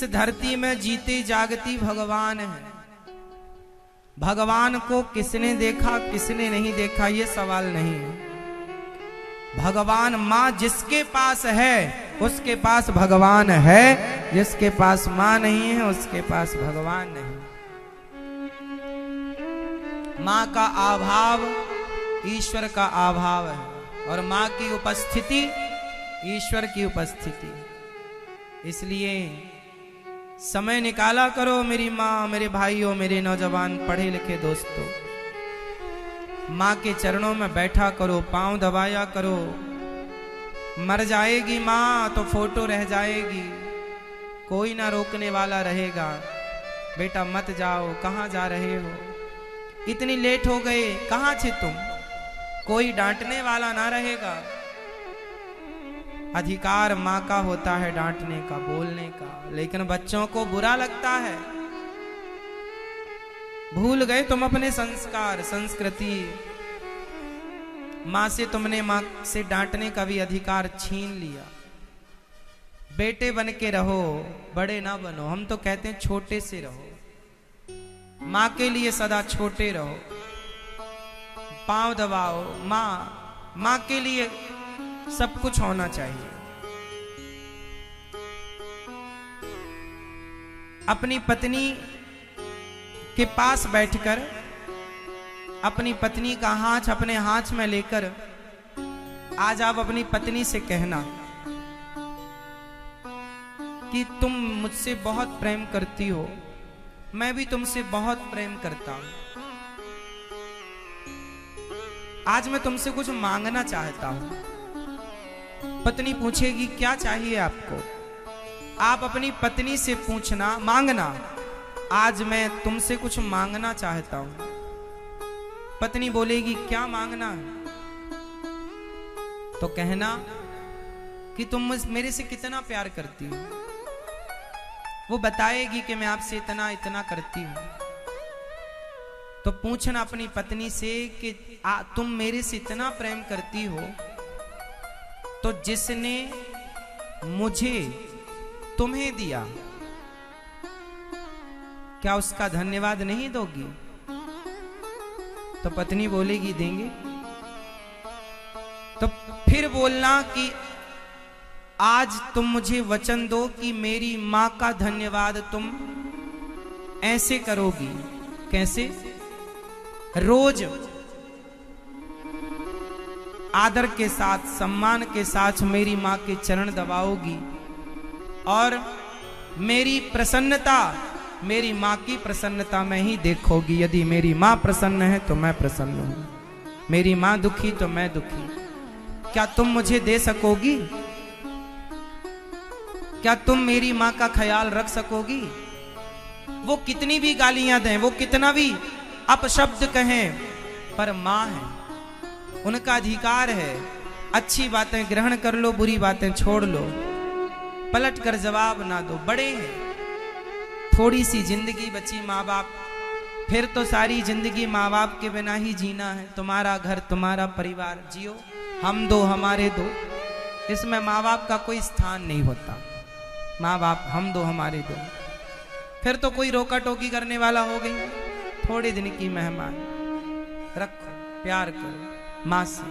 इस धरती में जीते जागती भगवान है। भगवान को किसने देखा किसने नहीं देखा ये सवाल नहीं है। भगवान माँ जिसके पास है उसके पास भगवान है, जिसके पास माँ नहीं है उसके पास भगवान नहीं। माँ का अभाव ईश्वर का अभाव है और माँ की उपस्थिति ईश्वर की उपस्थिति। इसलिए समय निकाला करो मेरी माँ, मेरे भाइयों, मेरे नौजवान पढ़े लिखे दोस्तों, माँ के चरणों में बैठा करो, पांव दबाया करो। मर जाएगी माँ तो फोटो रह जाएगी, कोई ना रोकने वाला रहेगा। बेटा मत जाओ, कहाँ जा रहे हो, इतनी लेट हो गए, कहाँ थे तुम, कोई डांटने वाला ना रहेगा। अधिकार माँ का होता है डांटने का, बोलने का, लेकिन बच्चों को बुरा लगता है। भूल गए तुम अपने संस्कार संस्कृति। माँ से तुमने माँ से डांटने का भी अधिकार छीन लिया। बेटे बन के रहो, बड़े ना बनो। हम तो कहते हैं छोटे से रहो, माँ के लिए सदा छोटे रहो। पांव दबाओ, माँ के लिए सब कुछ होना चाहिए। अपनी पत्नी के पास बैठकर अपनी पत्नी का हाथ अपने हाथ में लेकर आज आप अपनी पत्नी से कहना कि तुम मुझसे बहुत प्रेम करती हो, मैं भी तुमसे बहुत प्रेम करता हूं। आज मैं तुमसे कुछ मांगना चाहता हूं। पत्नी पूछेगी क्या चाहिए आपको, आप अपनी पत्नी से पूछना, मांगना, आज मैं तुमसे कुछ मांगना चाहता हूं। पत्नी बोलेगी क्या मांगना है, तो कहना कि तुम मेरे से कितना प्यार करती हो। वो बताएगी कि मैं आपसे इतना इतना करती हूं। तो पूछना अपनी पत्नी से कि तुम मेरे से इतना प्रेम करती हो तो जिसने मुझे तुम्हें दिया, क्या उसका धन्यवाद नहीं दोगी? तो पत्नी बोलेगी देंगे। तो फिर बोलना कि आज तुम मुझे वचन दो कि मेरी मां का धन्यवाद तुम ऐसे करोगी। कैसे? रोज आदर के साथ, सम्मान के साथ मेरी मां के चरण दबाओगी और मेरी प्रसन्नता, मेरी मां की प्रसन्नता में ही देखोगी। यदि मेरी मां प्रसन्न है तो मैं प्रसन्न हूं, मेरी मां दुखी तो मैं दुखी। क्या तुम मुझे दे सकोगी? क्या तुम मेरी मां का ख्याल रख सकोगी? वो कितनी भी गालियां दें, वो कितना भी अपशब्द कहें, पर मां है, उनका अधिकार है। अच्छी बातें ग्रहण कर लो, बुरी बातें छोड़ लो, पलट कर जवाब ना दो। बड़े हैं, थोड़ी सी जिंदगी बची माँ बाप, फिर तो सारी जिंदगी माँ बाप के बिना ही जीना है। तुम्हारा घर, तुम्हारा परिवार, जियो, हम दो हमारे दो, इसमें माँ बाप का कोई स्थान नहीं होता। माँ बाप हम दो हमारे दो, फिर तो कोई रोका टोकी करने वाला हो गई। थोड़े दिन की मेहमान, रखो, प्यार करो माँ से।